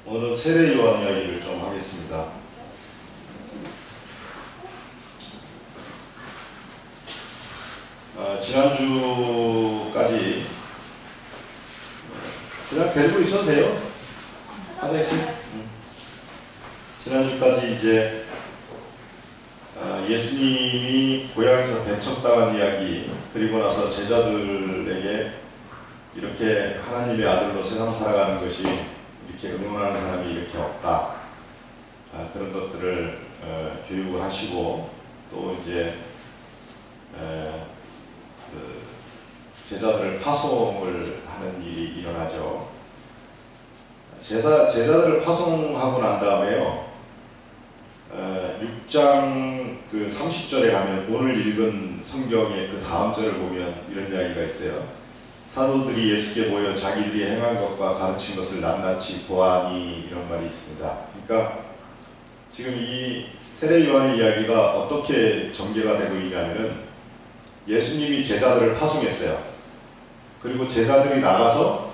오늘은 세례 요한 이야기를 좀 하겠습니다. 지난주까지 그냥 데리고 있어도 돼요. 화장실. 지난주까지 이제 예수님이 고향에서 배척당한 이야기, 그리고 나서 제자들에게 이렇게 하나님의 아들로 세상 살아가는 것이 이렇게 응원하는 사람이 이렇게 없다, 그런 것들을 교육을 하시고, 또 이제 제자들을 파송을 하는 일이 일어나죠. 제자들을 파송하고 난 다음에요, 6장 30절에 가면 오늘 읽은 성경의 그 다음 절을 보면 이런 이야기가 있어요. 사도들이 예수께 모여 자기들이 행한 것과 가르친 것을 낱낱이 보아니, 이런 말이 있습니다. 그러니까 지금 이 세례 요한의 이야기가 어떻게 전개가 되고 있냐면은, 예수님이 제자들을 파송했어요. 그리고 제자들이 나가서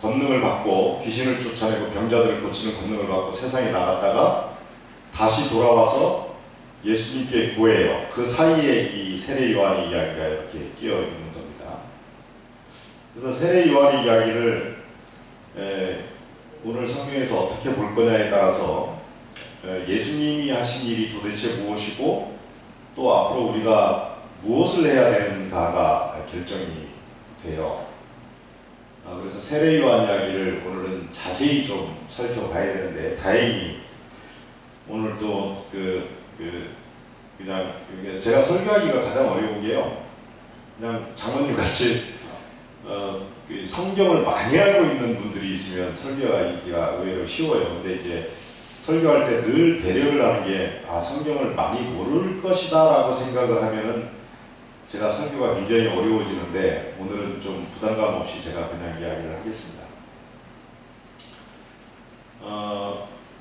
권능을 받고 귀신을 쫓아내고 병자들을 고치는 권능을 받고 세상에 나갔다가 다시 돌아와서 예수님께 고해요. 그 사이에 이 세례 요한의 이야기가 이렇게 끼어 있는 겁니다. 그래서 세례 요한의 이야기를 오늘 성경에서 어떻게 볼 거냐에 따라서 예수님이 하신 일이 도대체 무엇이고, 또 앞으로 우리가 무엇을 해야 되는가가 결정이 돼요. 그래서 세례 요한 이야기를 오늘은 자세히 좀 살펴봐야 되는데, 다행히 오늘도 그냥 제가 설교하기가 가장 어려운 게요, 그냥 장모님 같이 성경을 많이 알고 있는 분들이 있으면 설교하기가 의외로 쉬워요. 근데 이제 설교할 때 늘 배려를 하는 게, 성경을 많이 모를 것이다 라고 생각을 하면은 제가 설교가 굉장히 어려워지는데, 오늘은 좀 부담감 없이 제가 그냥 이야기를 하겠습니다.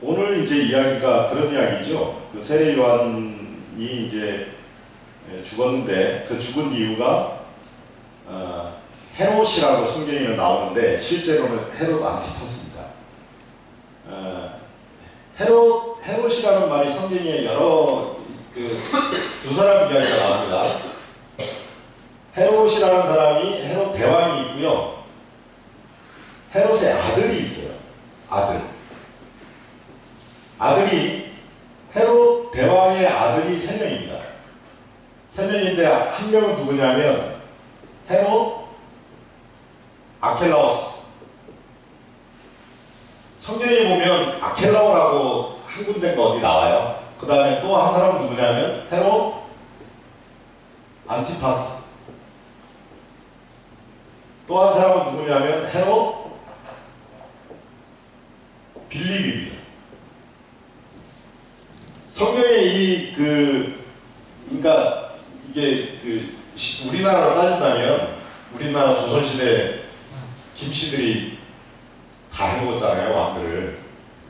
오늘 이제 이야기가 그런 이야기죠. 그 세례 요한이 이제 죽었는데, 그 죽은 이유가 헤롯이라고 성경에는 나오는데, 실제로는 헤롯 안티파스입니다. 헤롯이라는 말이 성경에 여러 두 사람 이야기가 나옵니다. 헤롯이라는 사람이 헤롯 대왕이 있고요, 헤롯의 아들이 있어요. 아들이 헤롯 대왕의 아들이 3명입니다. 3명인데 한 명은 누구냐면 헤롯 아켈라오스. 성경에 보면 아켈라오라고 한 군데가 어디 나와요. 그 다음에 또 한 사람은 누구냐면 헤롯 안티파스. 또 한 사람은 누구냐면 헤롯 빌립입니다. 성경에 그러니까 이게 우리나라로 따진다면, 우리나라 조선시대 김씨들이 다 해먹었잖아요, 왕들을.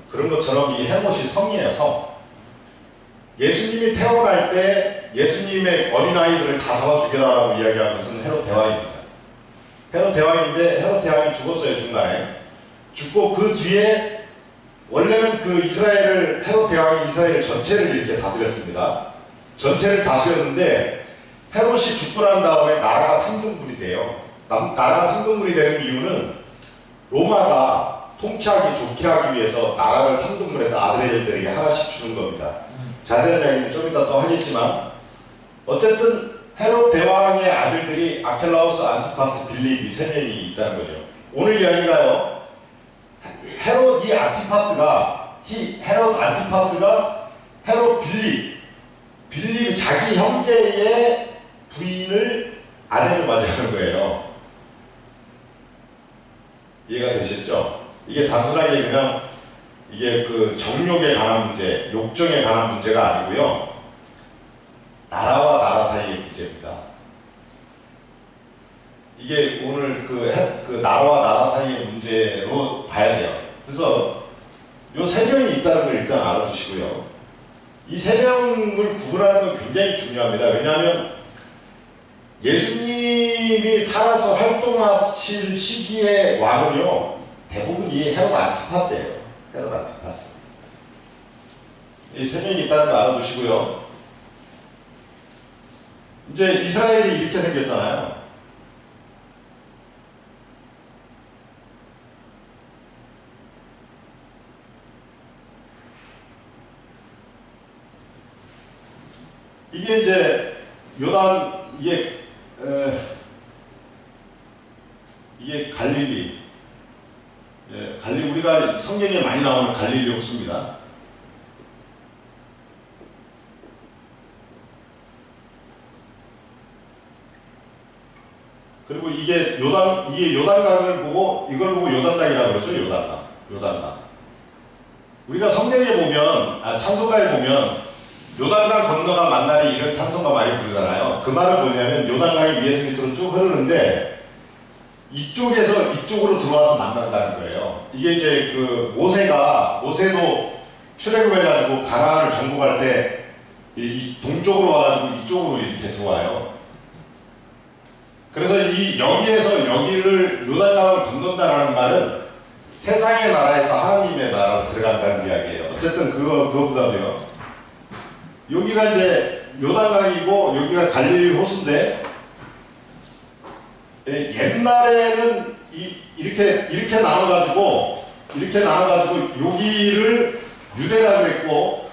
그런 것처럼 이 헤롯이 성이에요, 성. 예수님이 태어날 때 예수님의 어린아이들을 다 잡아 죽여라라고 이야기한 것은 헤롯 대왕입니다. 헤롯 대왕인데, 헤롯 대왕이 죽었어요, 중간에. 죽고 그 뒤에, 원래는 헤롯 대왕이 이스라엘 전체를 이렇게 다스렸습니다. 전체를 다스렸는데, 헤롯이 죽고 난 다음에 나라가 3등분이 돼요. 나라가 3등분이 되는 이유는 로마가 통치하기 좋게 하기 위해서 나라를 3등분해서 아들들에게 하나씩 주는 겁니다. 자세한 이야기는 좀 이따 또 하겠지만, 어쨌든 헤롯 대왕의 아들들이 아켈라오스, 안티파스, 빌립, 이 3명이 있다는 거죠. 오늘 이야기가요, 헤롯 안티파스가 헤롯 빌립 자기 형제의 부인을 아내를 맞이하는 거예요. 이해가 되셨죠? 이게 단순하게 그냥 이게 정욕에 관한 문제, 욕정에 관한 문제가 아니고요, 나라와 나라 사이의 문제입니다. 이게 오늘 나라와 나라 사이의 문제로 봐야 돼요. 그래서 요 3명이 있다는 걸 일단 알아두시고요, 이 3명을 구분하는 건 굉장히 중요합니다. 왜냐하면 예수님 예수님이 살아서 활동하실 시기의 왕은요, 대부분이 헤롯 안티파스예요. 헤롯 안티파스. 이 세 명이 있다는 거 알아두시고요. 이제 이스라엘이 이렇게 생겼잖아요. 이게 이제 요단 이게 갈릴리, 우리가 성경에 많이 나오는 갈릴리 호수입니다. 그리고 이게 요단강을 보고 이걸 보고 요단강이라고 그러죠. 요단강. 우리가 성경에 보면 찬송가에 보면 요단강 건너가 만나니 이런 찬송가 많이 부르잖아요. 그 말은 뭐냐면 요단강이 위에서 밑으로 쭉 흐르는데 이쪽에서 이쪽으로 들어와서 만난다는 거예요. 이게 이제 그 모세도 출애굽해가지고 가나안을 정복할 때 이 동쪽으로 와가지고 이쪽으로 이렇게 들어와요. 그래서 여기에서 여기를 요단강을 건넌다라는 말은 세상의 나라에서 하나님의 나라로 들어간다는 이야기예요. 어쨌든 그거보다도요. 여기가 이제 요단강이고 여기가 갈릴리 호수인데 옛날에는 이렇게 나눠가지고 여기를 유대라고 그랬고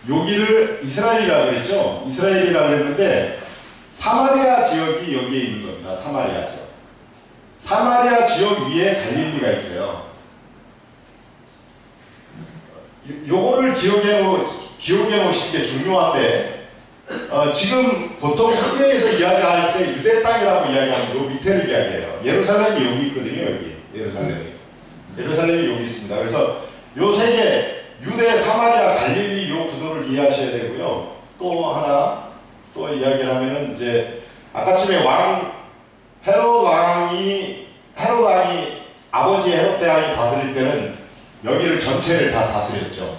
여기를 이스라엘이라고 그랬죠. 이스라엘이라고 그랬는데 사마리아 지역이 여기에 있는 겁니다. 사마리아 지역. 사마리아 지역 위에 갈릴리가 있어요. 요거를 기억해 놓으시는 게 중요한데 지금 보통 성경에서 이야기할 때 유대 땅이라고 이야기하면 요 밑에를 이야기해요. 예루살렘이 여기 있거든요. 여기 예루살렘이 여기 있습니다. 그래서 요 세 개 유대, 사마리아, 갈릴리 요 구도를 이해하셔야 되고요. 또 하나 또 이야기를 하면은 이제 아까쯤에 헤롯 왕이 아버지 헤롯 대왕이 다스릴 때는 여기를 전체를 다 다스렸죠.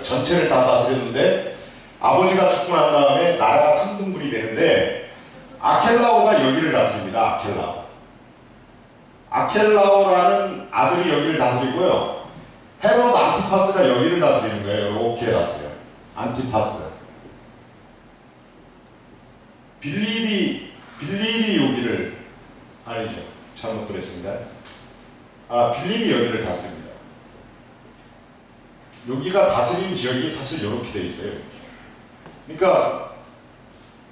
전체를 다 다스렸는데 아버지가 죽고 난 다음에 나라가 3등분이 되는데 아켈라오가 여기를 다스립니다. 아켈라오라는 아들이 여기를 다스리고요. 헤롯 안티파스가 여기를 다스리는 거예요. 이렇게 다스려요. 안티파스. 빌립이 여기를 아니죠. 잘못 그랬습니다. 빌립이 여기를 다스립니다. 여기가 다스리는 지역이 사실 이렇게 돼 있어요. 그러니까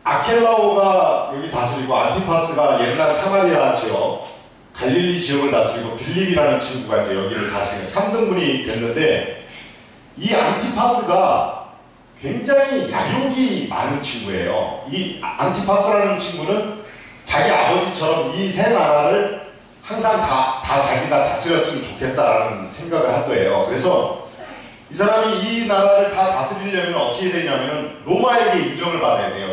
아켈라오가 여기 다스리고 안티파스가 옛날 사마리아 지역 갈릴리 지역을 다스리고 빌립이라는 친구가 이제 여기를 다스리는 3등분이 됐는데 이 안티파스가 굉장히 야욕이 많은 친구예요. 이 안티파스라는 친구는 자기 아버지처럼 이 세 나라를 항상 다 자기가 다스렸으면 좋겠다라는 생각을 한 거예요. 그래서 이 사람이 이 나라를 다 다스리려면 어떻게 되냐면은 로마에게 인정을 받아야 돼요.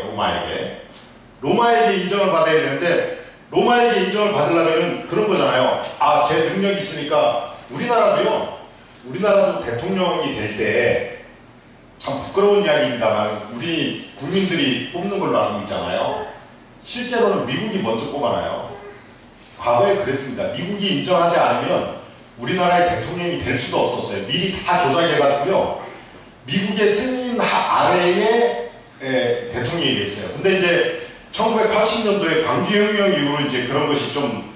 로마에게 인정을 받아야 되는데 로마에게 인정을 받으려면은 그런 거잖아요. 제 능력이 있으니까 우리나라도 대통령이 될 때 참 부끄러운 이야기입니다만 우리 국민들이 뽑는 걸로 알고 있잖아요. 실제로는 미국이 먼저 뽑아놔요. 과거에 그랬습니다. 미국이 인정하지 않으면 우리나라의 대통령이 될 수가 없었어요. 미리 다 조작해가지고요. 미국의 승인 아래에 대통령이 됐어요. 근데 이제 1980년도에 광주혁명 이후로 이제 그런 것이 좀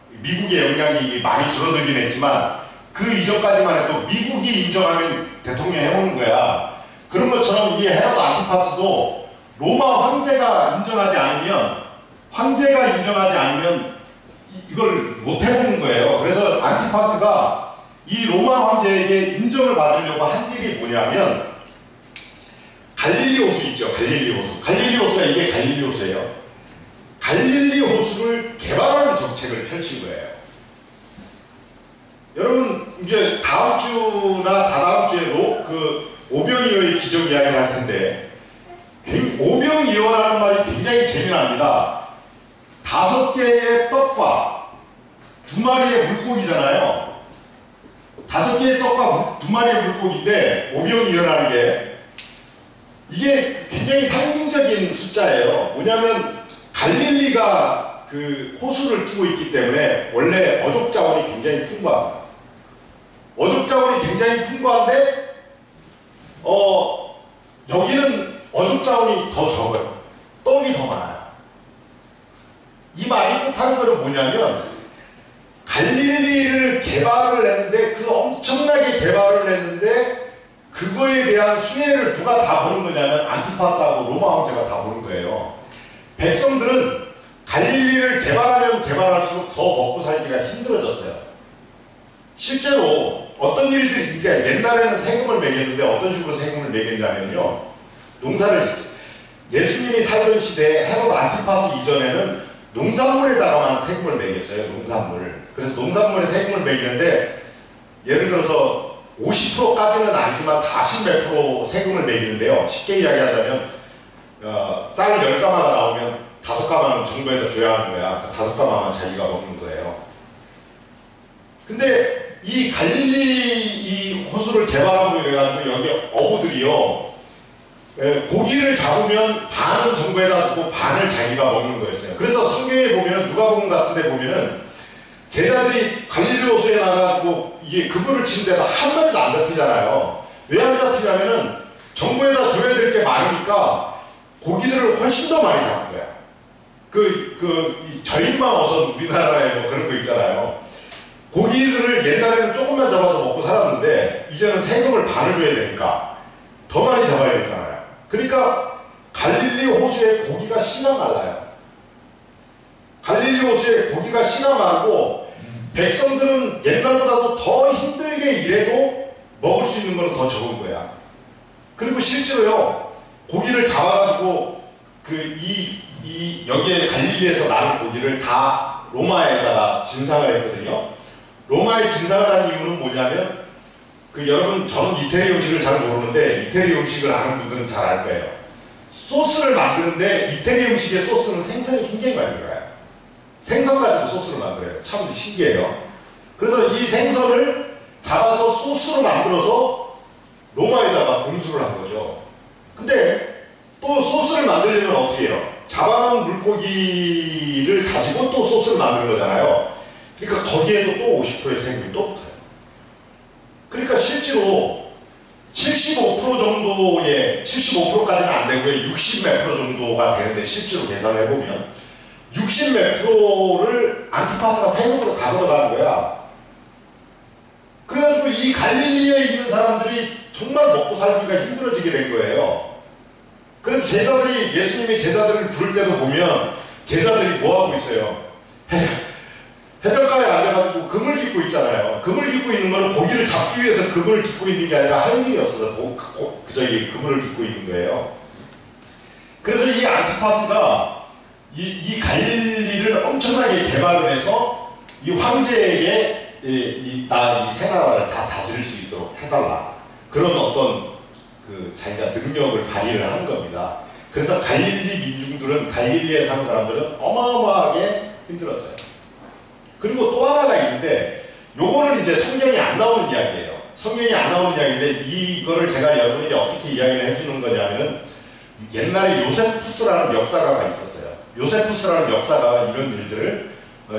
미국의 영향이 많이 줄어들긴 했지만 그 이전까지만 해도 미국이 인정하면 대통령 해오는 거야. 그런 것처럼 이 헤롯 안티파스도 로마 황제가 인정하지 않으면 이걸 못 해보는 거예요. 그래서 안티파스가 이 로마 황제에게 인정을 받으려고 한 일이 뭐냐면 갈릴리 호수 있죠. 갈릴리 호수가 이게 갈릴리 호수예요. 갈릴리 호수를 개발하는 정책을 펼친 거예요. 여러분 이제 다음 주나 다다음 주에도 그 오병이어의 기적 이야기를 할 텐데 오병이어라는 말이 굉장히 재미납니다. 5개의 떡과 2마리의 물고기잖아요. 5개의 떡과 2마리의 물고기인데 오병이어라는 게 이게 굉장히 상징적인 숫자예요. 뭐냐면 갈릴리가 그 호수를 끼고 있기 때문에 원래 어족 자원이 굉장히 풍부합니다. 어족 자원이 굉장히 풍부한데 여기는 어족 자원이 더 적어요. 떡이 더 많아요. 이 말이 뜻하는 것은 뭐냐면 갈릴리를 개발을 했는데 그 엄청나게 개발을 했는데 그거에 대한 수혜를 누가 다 보는 거냐면 안티파스하고 로마 황제가 다 보는 거예요. 백성들은 갈릴리를 개발하면 개발할수록 더 먹고 살기가 힘들어졌어요. 실제로 어떤 일들이, 그러니까 옛날에는 세금을 매겼는데 어떤 식으로 세금을 매겼냐면요. 농사를 예수님이 살던 시대에 헤롯 안티파스 이전에는 농산물에다가만 세금을 매겼어요. 농산물. 그래서 농산물에 세금을 매기는데 예를 들어서 50%까지는 아니지만 40몇 프로 세금을 매기는데요. 쉽게 이야기하자면 쌀 10가마가 나오면 5가마는 정부에다 줘야 하는 거야. 5가마만 자기가 먹는 거예요. 근데 이 갈릴리 이 호수를 개발하고 이래가지고 여기 어부들이요. 고기를 잡으면 반은 정부에다 주고 반을 자기가 먹는 거였어요. 그래서 성경에 보면은 누가복음 같은 데 보면은 제자들이 갈릴리 호수에 나가지고 이게 그물을 친 데다 한 마리도 안 잡히잖아요. 왜 안 잡히냐면은 정부에다 줘야 될 게 많으니까 고기들을 훨씬 더 많이 잡은 거야. 이 절임만 어선 우리나라에 뭐 그런 거 있잖아요. 고기들을 옛날에는 조금만 잡아도 먹고 살았는데 이제는 세금을 반을 줘야 되니까 더 많이 잡아야 되잖아요. 그러니까 갈릴리 호수에 고기가 씨가 말라요. 갈릴리 호수에 고기가 씨가 말고 백성들은 옛날보다도 더 힘들게 일해도 먹을 수 있는 거는 더 적은 거야. 그리고 실제로요, 고기를 잡아가지고 여기에 갈릴리에서 나는 고기를 다 로마에다가 진상을 했거든요. 로마에 진상을 한 이유는 뭐냐면 여러분, 저는 이태리 음식을 잘 모르는데 이태리 음식을 아는 분들은 잘 알 거예요. 소스를 만드는데 이태리 음식의 소스는 생선이 굉장히 많이 들어가요. 생선 가지고 소스를 만들어요. 참 신기해요. 그래서 이 생선을 잡아서 소스로 만들어서 로마에다가 공수를 한 거죠. 근데 또 소스를 만들려면 어떻게 해요? 잡아놓은 물고기를 가지고 또 소스를 만드는 거잖아요. 그러니까 거기에도 또 50%의 세금이 또 붙어요. 그러니까 실제로 75% 정도의 75%까지는 안 되고요. 60 몇 프로 정도가 되는데 실제로 계산을 해보면 60 몇 프로를 안티파스가 세금으로 다 걷어가는 거야. 그래가지고 이 갈릴리에 있는 사람들이 정말 먹고 살기가 힘들어지게 된 거예요. 그래서 제자들이, 예수님이 제자들을 부를 때도 보면 제자들이 뭐 하고 있어요? 해변가에 앉아가지고 그물 깃고 있잖아요. 그물 깃고 있는 거는 고기를 잡기 위해서 그물을 깃고 있는 게 아니라 할 일이 없어서 그물을 깃고 있는 거예요. 그래서 이 안티파스가 이 갈릴리를 엄청나게 개발을 해서 이 황제에게 이 새 나라를 다 다스릴 수 있도록 해달라. 그런 어떤 자기가 능력을 발휘를 하는 겁니다. 그래서 갈릴리 민중들은, 갈릴리에 사는 사람들은 어마어마하게 힘들었어요. 그리고 또 하나가 있는데, 요거는 이제 성경이 안 나오는 이야기예요. 성경이 안 나오는 이야기인데, 이거를 제가 여러분에게 어떻게 이야기를 해주는 거냐면은, 옛날에 요세푸스라는 역사가가 있었어요. 요세푸스라는 역사가가 이런 일들을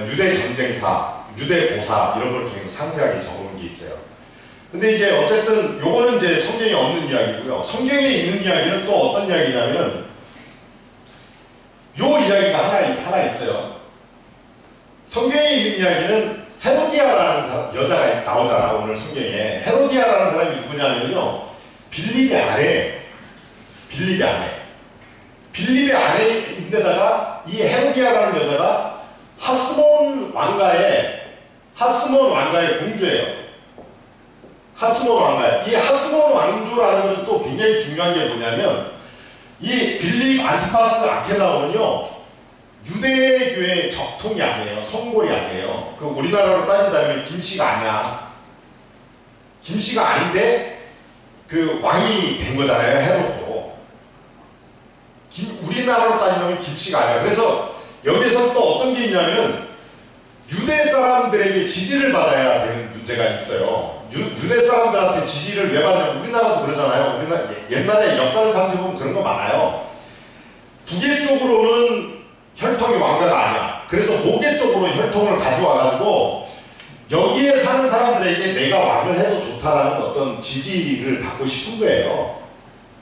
유대 전쟁사, 유대 고사 이런 걸 통해서 상세하게 적어놓은 게 있어요. 근데 이제 어쨌든 요거는 이제 성경에 없는 이야기고요. 성경에 있는 이야기는 또 어떤 이야기냐면, 요 이야기가 하나 있어요. 성경에 있는 이야기는 헤로디아라는 여자가 나오잖아. 오늘 성경에 헤로디아라는 사람이 누구냐면요, 빌립의 아내인데다가 이 헤로디아라는 여자가 하스몬 왕가의 공주예요. 하스몬 왕가예요. 이 하스몬 왕조라는 것은 또 굉장히 중요한 게 뭐냐면, 이 빌립 안티파스 아케나온은요, 유대교의 적통이 아니에요. 성골이 아니에요. 우리나라로 따진다면 김씨가 아니야. 김씨가 아닌데 왕이 된 거잖아요. 헤롯도. 우리나라로 따진다면 김씨가 아니야. 그래서 여기서 또 어떤 게 있냐면, 유대 사람들에게 지지를 받아야 되는 문제가 있어요. 유대 사람들한테 지지를 왜 받냐면, 우리나라도 그러잖아요. 옛날에 역사를 살펴보면 그런 거 많아요. 북의 쪽으로는 혈통이 왕가가 아니야. 그래서 모계 쪽으로 혈통을 가져와가지고 여기에 사는 사람들에게 내가 왕을 해도 좋다라는 어떤 지지를 받고 싶은 거예요.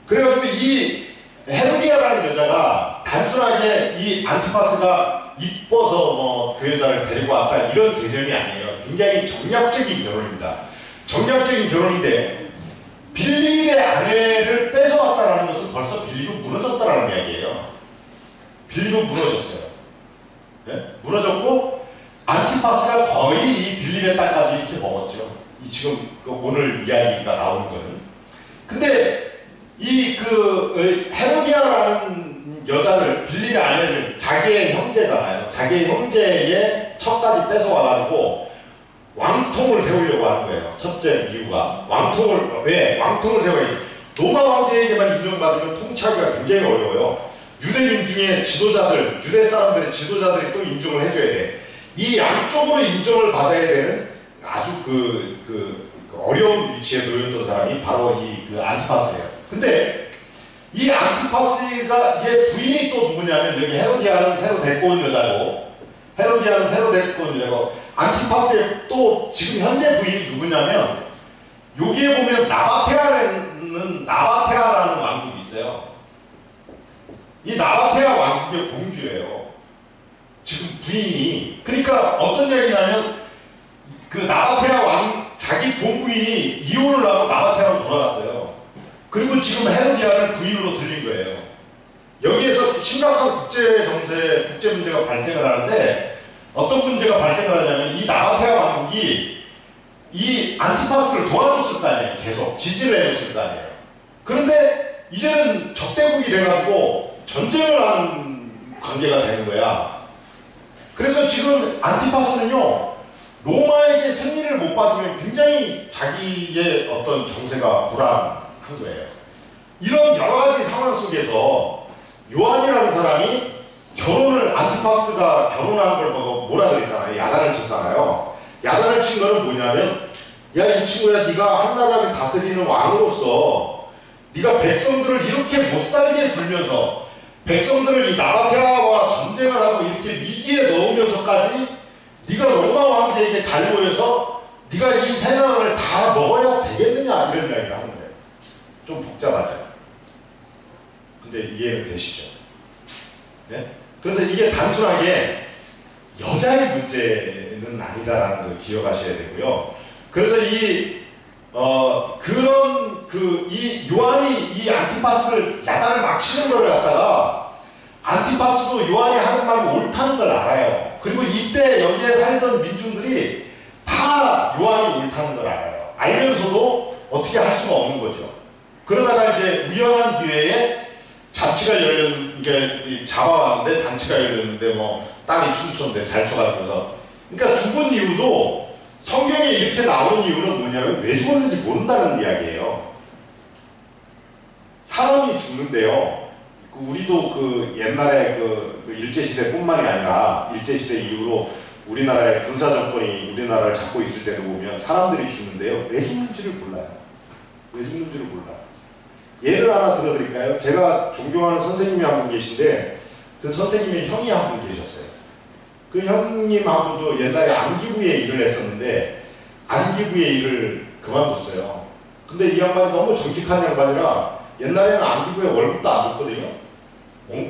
그래가지고 이 헤로디아라는 여자가 단순하게 이 안티파스가 이뻐서 뭐 그 여자를 데리고 왔다 이런 개념이 아니에요. 굉장히 정략적인 결혼입니다. 정략적인 결혼인데 빌립의 아내를 뺏어왔다는 것은 벌써 빌립은 무너졌다라는 이야기예요. 빌립은 무너졌어요. 네? 무너졌고 안티파스가 거의 이 빌립의 땅까지 이렇게 먹었죠. 이 지금 그 오늘 이야기가 나오는 거는. 근데 이 헤로디아라는 여자를 빌립의 아내를 자기의 형제잖아요. 자기의 형제의 척까지 뺏어와가지고 왕통을 세우려고 하는 거예요. 첫째 이유가 왜 왕통을 세워야 로마 황제에게만 인정받으면 통치하기가 굉장히 어려워요. 유대인 중에 지도자들, 유대 사람들의 지도자들이 또 인정을 해줘야 돼. 이 양쪽으로 인정을 받아야 되는 아주 어려운 위치에 놓였던 사람이 바로 이 안티파스예요. 근데 이 안티파스가 얘 부인이 또 누구냐면 여기 헤로디아는 새로 데리고 온 여자고 안티파스의 또 지금 현재 부인이 누구냐면 여기에 보면 나바테아라는 왕국이 있어요. 이 나바테아 왕국의 공주예요. 지금 부인이. 그러니까 어떤 얘기냐면 그 나바테아 자기 본부인이 이혼을 하고 나바테아로 돌아갔어요. 그리고 지금 헤로디아를 부인으로 들린 거예요. 여기에서 심각한 국제 문제가 발생을 하는데 어떤 문제가 발생을 하냐면 이 나바테아 왕국이 이 안티파스를 도와줬을 거 아니에요. 계속 지지를 해줬을 거 아니에요. 그런데 이제는 적대국이 돼가지고 전쟁을 하는 관계가 되는 거야. 그래서 지금 안티파스는요, 로마에게 승리를 못 받으면 굉장히 자기의 어떤 정세가 불안한 거예요. 이런 여러 가지 상황 속에서 요한이라는 사람이 안티파스가 결혼한 걸 보고 뭐라 그랬잖아요. 야단을 쳤잖아요. 야단을 친 거는 뭐냐면, 야, 이 친구야, 네가 한 나라를 다스리는 왕으로서 네가 백성들을 이렇게 못살게 굴면서 백성들을 이 나바테아와 전쟁을 하고 이렇게 위기에 넣으면서까지 네가 로마 황제에게 잘 보여서 네가 이 세 나라를 다 먹어야 되겠느냐 이런 이야기를 하는 거예요. 좀 복잡하죠. 근데 이해는 되시죠? 네? 그래서 이게 단순하게 여자의 문제는 아니다라는 걸 기억하셔야 되고요. 그래서 이 요한이 이 안티파스를 야단을 막 치는 걸 갖다가 안티파스도 요한이 하는 말이 옳다는 걸 알아요. 그리고 이때 여기에 살던 민중들이 다 요한이 옳다는 걸 알아요. 알면서도 어떻게 할 수가 없는 거죠. 그러다가 이제 우연한 기회에 잔치가 이게 잡아왔는데 잔치가 열렸는데 뭐 땅이 춤췄는데 잘 쳐가지고서 그러니까 죽은 이유도 성경에 이렇게 나오는 이유는 뭐냐면 왜 죽었는지 모른다는 이야기예요. 사람이 죽는데요. 우리도 옛날에 일제시대뿐만이 아니라 일제시대 이후로 우리나라의 군사정권이 우리나라를 잡고 있을 때도 보면 사람들이 죽는데요. 왜 죽는지를 몰라요. 왜 죽는지를 몰라요. 예를 하나 들어드릴까요? 제가 존경하는 선생님이 한 분 계신데 그 선생님의 형이 한 분 계셨어요. 그 형님하고도 옛날에 안기부에 일을 했었는데 안기부의 일을 그만뒀어요. 근데 이 양반이 너무 정직한 양반이라 옛날에는 안기부에 월급도 안 줬거든요.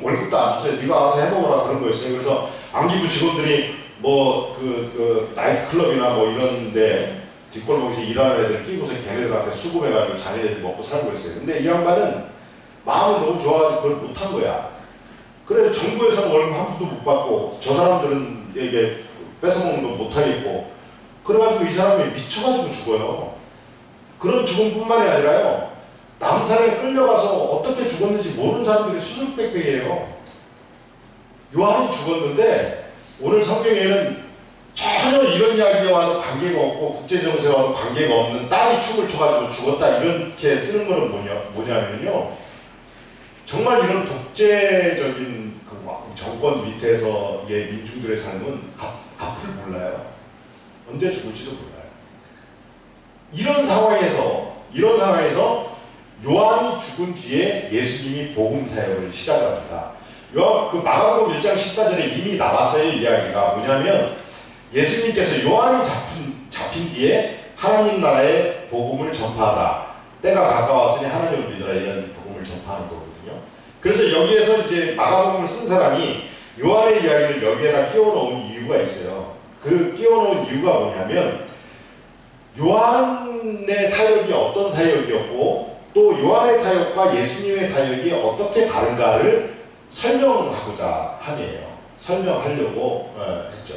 월급도 안 줬어요. 네가 알아서 해먹으라 그런 거였어요. 그래서 안기부 직원들이 나이트클럽이나 뭐 이런데 뒷골목에서 일하는 애들 끼고서 걔네들한테 수급해가지고 자네들이 먹고 살고 있어요. 근데 이 양반은 마음이 너무 좋아가지고 그걸 못한 거야. 그래서 정부에서 월급 한 푼도 못 받고 저 사람들은 이게 뺏어먹는 거 못하겠고 그래가지고 이 사람이 미쳐가지고 죽어요. 그런 죽음뿐만이 아니라요. 남산에 끌려가서 어떻게 죽었는지 모르는 사람들이 수두룩백백이에요. 요한이 죽었는데 오늘 성경에는 전혀 이런 이야기와도 관계가 없고 국제정세와도 관계가 없는 딸이 춤을 춰가지고 죽었다 이렇게 쓰는 거는 뭐냐면요. 정말 이런 독재적인 정권 밑에서의 민중들의 삶은 앞을 몰라요. 언제 죽을지도 몰라요. 이런 상황에서 요한이 죽은 뒤에 예수님이 복음 사역을 시작합니다. 그 마가복음 1장 14절에 이미 나왔어요. 이야기가 뭐냐면 예수님께서 요한이 잡힌 뒤에 하나님 나라의 복음을 전파하라. 때가 가까웠으니 하나님을 믿으라. 이런 복음을 전파하는 거거든요. 그래서 여기에서 이제 마가복음을 쓴 사람이 요한의 이야기를 여기에다 끼워놓은 이유가 있어요. 그 끼워놓은 이유가 뭐냐면 요한의 사역이 어떤 사역이었고 또 요한의 사역과 예수님의 사역이 어떻게 다른가를 설명하고자 함이에요. 설명하려고 했죠.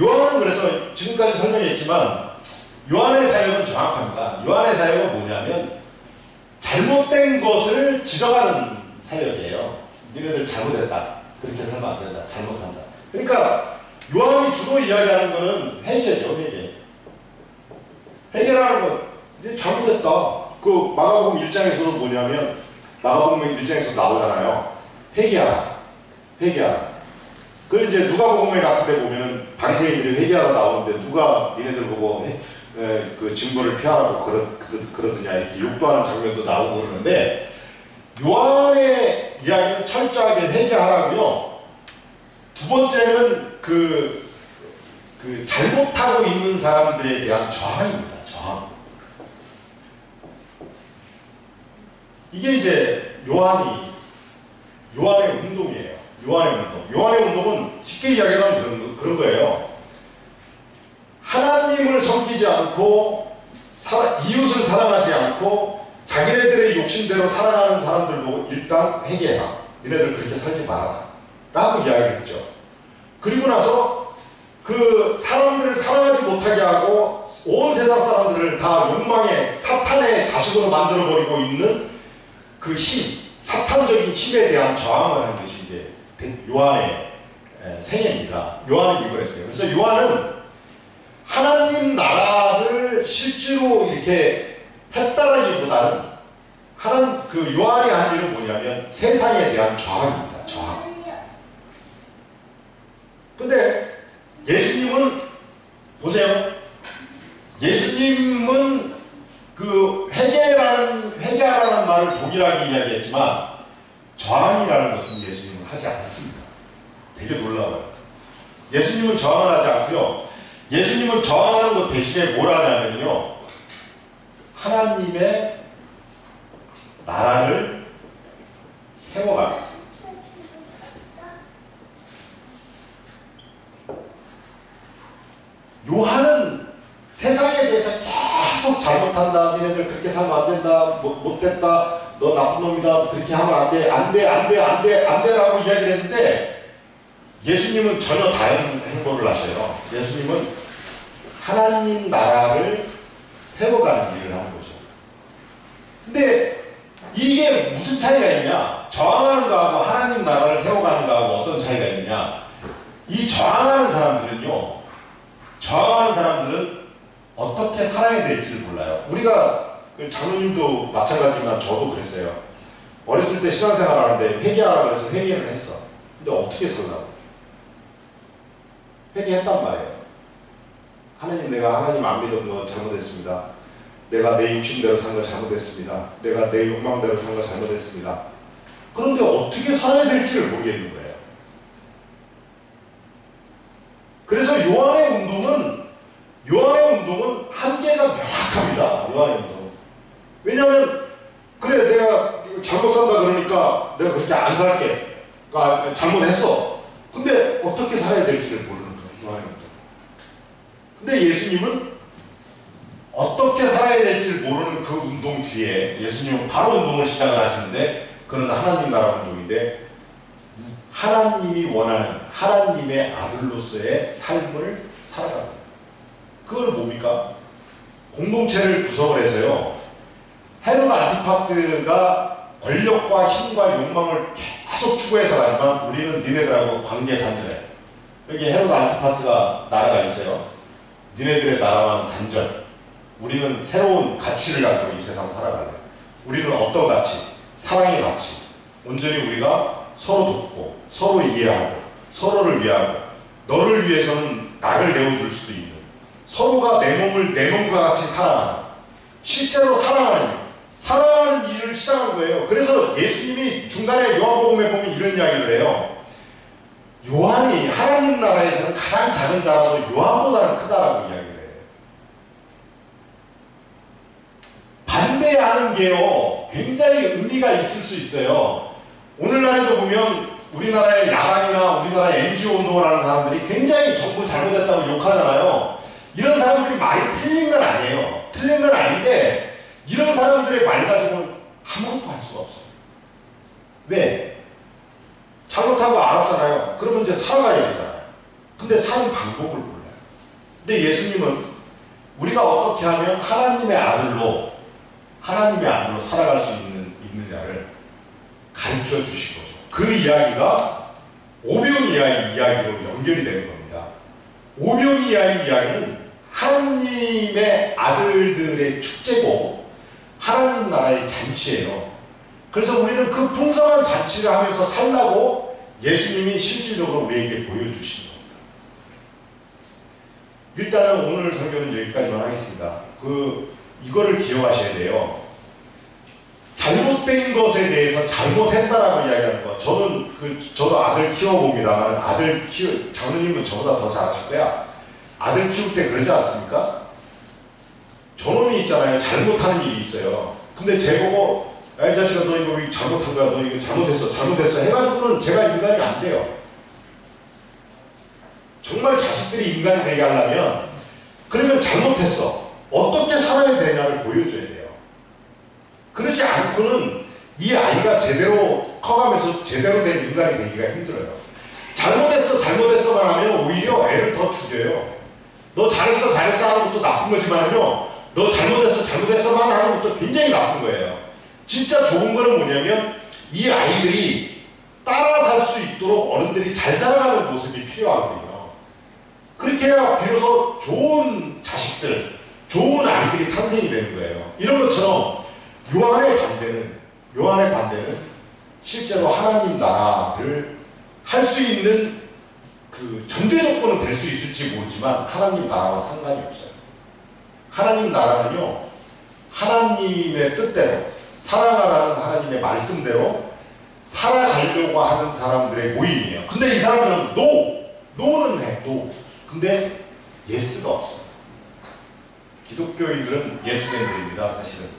요한은 그래서 지금까지 설명했지만 요한의 사역은 정확합니다. 요한의 사역은 뭐냐면 잘못된 것을 지적하는 사역이에요. 니네들 잘못했다. 그렇게 살면 안 된다. 잘못한다. 그러니까 요한이 주로 이야기하는 거는 회개죠. 회개라는 건 이제 잘못했다. 그 마가복음 1장에서도 뭐냐면 마가복음 1장에서 나오잖아요. 회개하라. 그 이제 누가복음에 같은 데 보면 바리새인들이 회개하라 나오는데 누가 니네들 보고 그 증거를 피하라고 그러더냐 이렇게 욕도하는 장면도 나오고 그러는데 요한의 이야기는 철저하게 회개하라고요. 두 번째는 그 잘못하고 있는 사람들에 대한 저항입니다. 저항. 이게 이제 요한의 운동이에요. 요한의 운동은 쉽게 이야기하면 그런 거예요. 하나님을 섬기지 않고 이웃을 사랑하지 않고 자기네들의 욕심대로 살아가는 사람들도 일단 회개해라. 니네들 그렇게 살지 마라. 라고 이야기를 했죠. 그리고 나서 그 사람들을 사랑하지 못하게 하고 온 세상 사람들을 다 욕망의 사탄의 자식으로 만들어버리고 있는 그 힘, 사탄적인 힘에 대한 저항을 하는 것이 이제 요한의 생애입니다. 요한은 이걸 했어요. 그래서 요한은 하나님 나라를 실제로 이렇게 했다라기보다는 그 요한이 한 일은 뭐냐면 세상에 대한 저항입니다. 저항. 근데 예수님은 보세요. 예수님은 그 회개하라는 말을 동일하게 이야기했지만 저항이라는 것은 예수님은 하지 않습니다. 되게 놀라워요. 예수님은 저항을 하지 않고요. 예수님은 저항하는 것 대신에 뭘 하냐면요. 하나님의 나라를 세워갑니다. 요한은 세상에 대해서 계속 잘못한다. 니네들 그렇게 살면 안 된다. 못됐다. 너 나쁜 놈이다. 그렇게 하면 안 돼. 안 돼. 라고 이야기를 했는데 예수님은 전혀 다른 행보를 하셔요. 예수님은 하나님 나라를 세워가는 일을 하는 거죠. 근데 이게 무슨 차이가 있냐? 저항하는 거하고 하나님 나라를 세워가는 거하고 어떤 차이가 있느냐? 이 저항하는 사람들은 어떻게 살아야 될지를 몰라요. 우리가 장로님도 마찬가지지만 저도 그랬어요. 어렸을 때 신앙생활 하는데 회개하라 그래서 회개를 했어. 근데 어떻게 살라고? 회개했단 말이에요. 하나님, 내가 하나님 안 믿은 거 잘못했습니다. 내가 내 욕심대로 산 거 잘못했습니다. 내가 내 욕망대로 산 거 잘못했습니다. 그런데 어떻게 살아야 될지를 모르겠는 거예요. 그래서 요한의 운동은 한계가 명확합니다. 요한의 운동은. 왜냐하면 그래 내가 잘못 산다 그러니까 내가 그렇게 안 살게. 그러니까 잘못했어. 근데 어떻게 살아야 될지를 모르는 거예요. 요한의 운동. 근데 예수님은 어떻게 살아야 될지를 모르는 그 운동 뒤에 예수님은 바로 운동을 시작을 하시는데 그는 하나님 나라 운동인데 하나님이 원하는 하나님의 아들로서의 삶을 살아갑니다. 그걸 뭡니까? 공동체를 구성을 해서요. 헤롯 안티파스가 권력과 힘과 욕망을 계속 추구해서 가지만 우리는 니네들하고 관계 단절해. 여기 헤롯 안티파스가 나라가 있어요. 니네들의 나라와는 단절. 우리는 새로운 가치를 가지고 이 세상 살아갈래. 우리는 어떤 가치? 사랑의 가치. 온전히 우리가 서로 돕고 서로 이해하고 서로를 위하고 너를 위해서는 나를 내어줄 수도 있는 서로가 내 몸을 내 몸과 같이 사랑하는 실제로 사랑하는 사랑하는 일을 시작한 거예요. 그래서 예수님이 중간에 요한복음에 보면 이런 이야기를 해요. 요한이 하나님 나라에서는 가장 작은 자라도 요한보다는 크다라고 이야기를 해요. 반대하는 게요, 굉장히 의미가 있을 수 있어요. 오늘날에도 보면 우리나라의 야당이나 우리나라의 NGO 운동을 하는 사람들이 굉장히 정부 잘못했다고 욕하잖아요. 이런 사람들이 말이 틀린 건 아니에요. 틀린 건 아닌데 이런 사람들의 말 가지고는 아무것도 할 수가 없어요. 왜? 잘못하고 알았잖아요. 그러면 이제 살아가야 되잖아요. 근데 사는 방법을 몰라요. 근데 예수님은 우리가 어떻게 하면 하나님의 아들로 살아갈 수 있느냐를 가르쳐 주신 거죠. 그 이야기가 오병이어의 이야기로 연결이 되는 겁니다. 오병이어의 이야기는 하나님의 아들들의 축제고 하나님 나라의 잔치예요. 그래서 우리는 그 풍성한 잔치를 하면서 살라고 예수님이 실질적으로 우리에게 보여주신 겁니다. 일단은 오늘 설교는 여기까지만 하겠습니다. 이거를 기억하셔야 돼요. 잘못된 것에 대해서 잘못했다라고 이야기하는 거. 저도 아들 키워봅니다만 장로님은 저보다 더 잘하실 거야. 아들 키울 때 그러지 않습니까? 저놈이 있잖아요. 잘못하는 일이 있어요. 근데 제보고 야, 이 자식아, 너 이거 잘못한 거야. 너 이거 잘못했어. 해가지고는 제가 인간이 안 돼요. 정말 자식들이 인간이 되게 하려면, 그러면 잘못했어. 어떻게 살아야 되냐를 보여줘야 돼요. 그러지 않고는 이 아이가 제대로 커가면서 제대로 된 인간이 되기가 힘들어요. 잘못했어만 하면 오히려 애를 더 죽여요. 너 잘했어 하는 것도 나쁜 거지만요, 너 잘못했어만 하는 것도 굉장히 나쁜 거예요. 진짜 좋은 거는 뭐냐면 이 아이들이 따라 살 수 있도록 어른들이 잘 살아가는 모습이 필요하거든요. 그렇게 해야 비로소 좋은 자식들, 좋은 아이들이 탄생이 되는 거예요. 이런 것처럼 요한의 반대는 실제로 하나님 나라를 할 수 있는 그 전제 조건은 될 수 있을지 모르지만 하나님 나라와 상관이 없어요. 하나님 나라는요, 하나님의 뜻대로, 사랑하라는 하나님의 말씀대로 살아가려고 하는 사람들의 모임이에요. 근데 이 사람은 노는 해, 근데 예스가 없어요. 기독교인들은 예스맨들입니다, 사실은.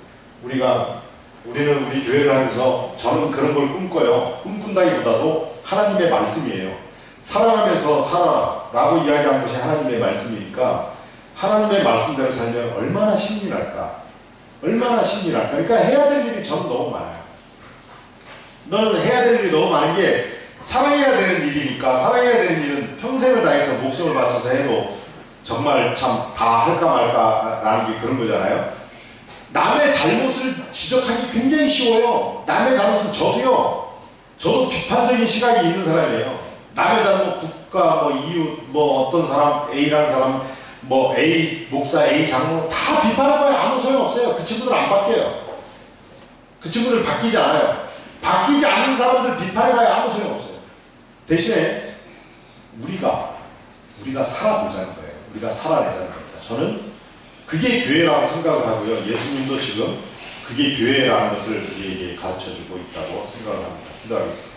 우리는 우리 교회를 하면서 저는 그런 걸 꿈꿔요. 꿈꾼다기보다도 하나님의 말씀이에요. 사랑하면서 살아라고 이야기한 것이 하나님의 말씀이니까 하나님의 말씀대로 살면 얼마나 신이 날까? 그러니까 해야 될 일이 저는 너무 많아요. 너는 해야 될 일이 너무 많은 게 사랑해야 되는 일이니까, 사랑해야 되는 일은 평생을 다해서 목숨을 바쳐서 해도 정말 참 다 할까 말까라는 게 그런 거잖아요. 남의 잘못을 지적하기 굉장히 쉬워요. 남의 잘못은 저도 비판적인 시각이 있는 사람이에요. 남의 잘못, 국가, 이웃, 어떤 사람, A라는 사람, A 목사, A 장로 다 비판해봐야 아무 소용없어요. 그 친구들 안 바뀌어요. 그 친구들 바뀌지 않아요. 바뀌지 않는 사람들 비판해봐야 아무 소용없어요. 대신에 우리가 살아보자는 거예요. 우리가 살아내자는 겁니다. 저는 그게 교회라고 생각을 하고요. 예수님도 지금 그게 교회라는 것을 우리에게 가르쳐주고 있다고 생각을 합니다. 기도하겠습니다.